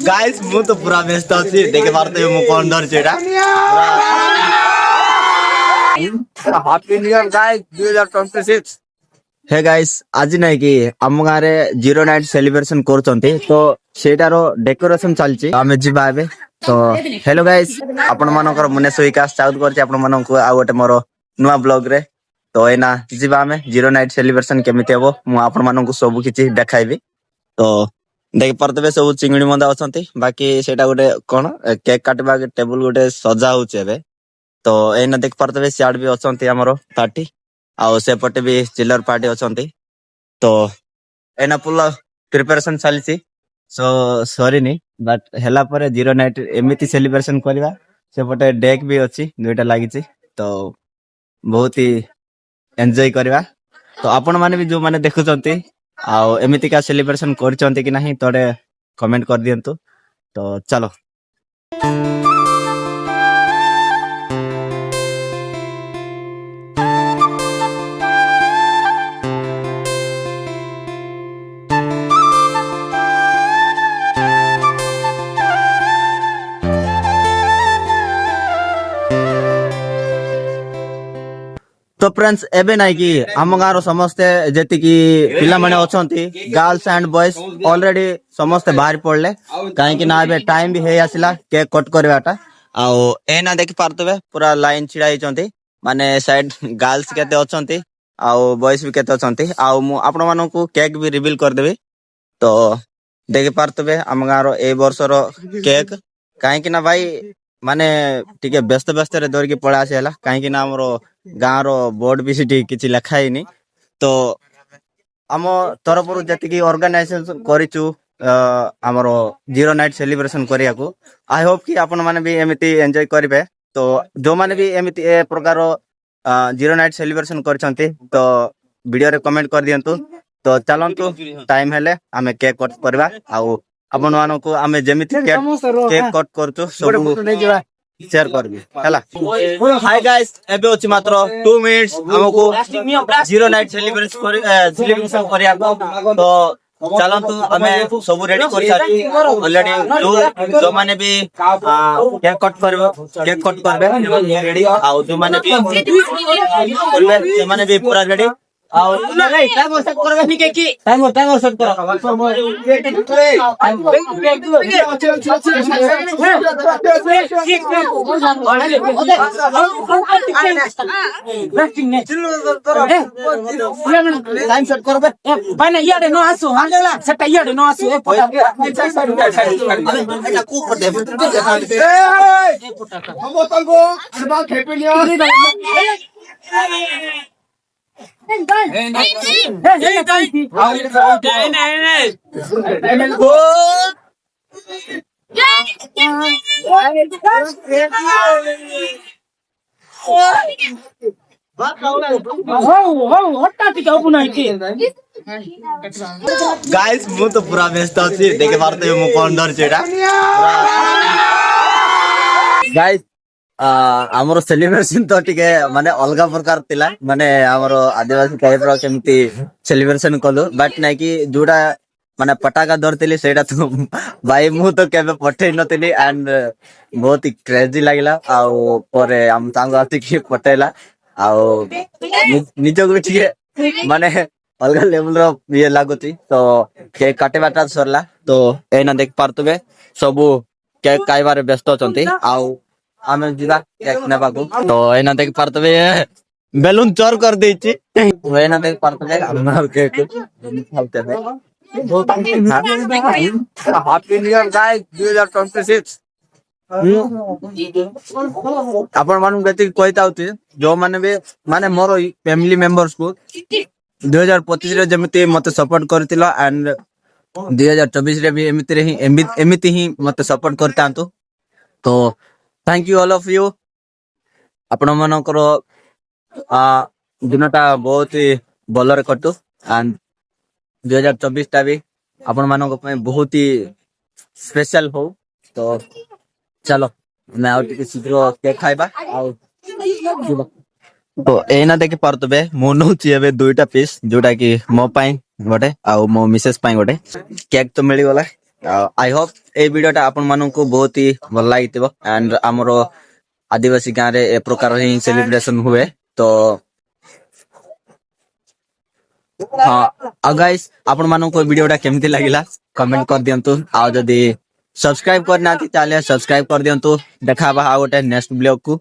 guys मु तो पूरा व्यस्त अछि देखे पारते मु कोन धर छेडा happy new year guys 2026 hey guys आज नाही कि आम गारे जीरो नाइट सेलिब्रेशन करछंती तो सेटारो डेकोरेशन चलची आमे जिबा एबे तो हेलो गाइस आपण मानकर मुनेश विकास चाउत करछि आपण मानको आ गोटे मोर नुवा ब्लॉग रे तो एना जिबा आमे जीरो नाइट सेलिब्रेशन केमिति हेबो मु आपण मानको सब किछि देखाइबी तो देख परतबे सब चिंगड़ी मंदा अछंती बाकी सेटा गोटे कोन केक काटबा के टेबल गोटे सजा होचे एबे तो एना देख परतबे सियाड भी अछंती हमरो पार्टी आ सेपटे भी चिल्लर पार्टी अछंती तो एना पुला प्रिपरेशन चलसी सो सॉरी नी बट हेला पर जीरो नाइट एमिति सेलिब्रेशन करबा सेपटे डेक भी अछि दुइटा लागिची तो बहुत ही एन्जॉय करबा तो आपण माने भी जो माने देखुचंती आ एमिति का सेलिब्रेशन करचंती कि नहीं तोड़े कमेंट कर दियंतु तो चलो तो फ्रेंड्स एबे नाही कि आम गाँव समस्ते जेति कि पिला माने अछंती गर्ल्स एंड बॉयज ऑलरेडी समस्ते बाहर पड़ले काहे कि ना एबे टाइम भी हे आसिला केक कट करबाटा आ एना देखि पारतबे पूरा लाइन छिड़ा हिचंती माने साइड गर्ल्स केते अछंती आ बॉयज भी केते अछंती आ मु आपण मानको केक भी रिवील कर देबे तो देखि पारतबे आम गाँव रो ए वर्ष रो केक काहे कि ना भाई माने टिके व्यस्त व्यस्त रे दौड़ के पळा आसेला काहे कि ना हमरो गाँव रो बोर्ड भी सिटी किछि लिखा हिनी तो आम तरफरु जति ऑर्गेनाइजेशन करिचु हमरो जीरो नाइट सेलिब्रेशन करिया को आई होप कि आपण माने भी एमिति एन्जॉय करिवे तो जो माने भी एमिति ए प्रकार जीरो नाइट सेलिब्रेशन करछंती तो वीडियो रे कमेंट कर दियंतु तो चलंतु टाइम हेले आमे केक कट करबा आ आपण मानको आमे जेमिति केक कट करछु सब शेयर करबी हला हाय गाइस एबे अछि मात्र 2 मिनिट्स हमको जीरो नाइट सेलिब्रेशन करिया तो चलंतु हमें सब रेडी कर सारी ऑलरेडी जो माने भी केक कट करबे रेडी आ जो माने भी करबे जे माने भी पूरा रेडी आओ नहीं टाइम सेट करबे नहीं की टाइम सेट करो टाइम सेट करबे भाई ना याडे नो आसो हांगला सेट याडे नो आसो ए पोटा एटा को कर दे हम तंगो अरबा खेपिलिया गाइस मु तो पूरा व्यस्त अछि देखे पारते मु कोन धर छेडा गाइस हमरो सेलिब्रेशन तो टिके माने अलगा प्रकार तिला माने हमरो आदिवासी टाइप रो केमती सेलिब्रेशन कलो बट नै कि जोडा माने पटाका धरतिली सेटा तो भाई मु तो केबे पठै नतिली एंड बहुत ही क्रेजी लागिला आ परे हम सांग आती कि पटेला आ निजो को टिके माने अलगा लेवल रो ये लागोती तो केक काटेबाटा सरला तो एना देख पारतबे सब केक काइबारे व्यस्त अछंती आ आमे जिला केक नेबा को तो एना देख पारतबे बेलून चोर कर देछि एना देख पारतबे हमर केक खालते है हैप्पी न्यू ईयर गाइस 2026 आपण मानु गति कहता होती जो माने भी माने मोर फैमिली मेंबर्स को 2025 रे जेमिति मते सपोर्ट करतिला एंड 2024 रे भी एमिति ही मते सपोर्ट करतांतो तो thank you all of you आपण मानकर दिनटा बहुत ही भलरे कटू एंड 2024 टा भी आपण मानक पे बहुत ही स्पेशल हो तो चलो मैं और टिके शीघ्र केक खाइबा आ तो एना देखि परतबे मो नउची एबे दुईटा पीस जोटा कि मो पाई गोटे आ मो मिसेस पाई गोटे केक तो मिली गला आई होप ए वीडियोटा आपण माननको बहुत ही भल लागिथिबो एंड हमरो आदिवासी गाँ रे ए प्रकार ही सेलिब्रेशन हुए तो हाँ ଆଉ गाइस आपण माननको वीडियोटा केमती लागिला कमेंट कर दियंतु आ जदी सब्सक्राइब करनाती ताले सब्सक्राइब कर दियंतु देखा बा आ गोटे नेक्स्ट ब्लॉग को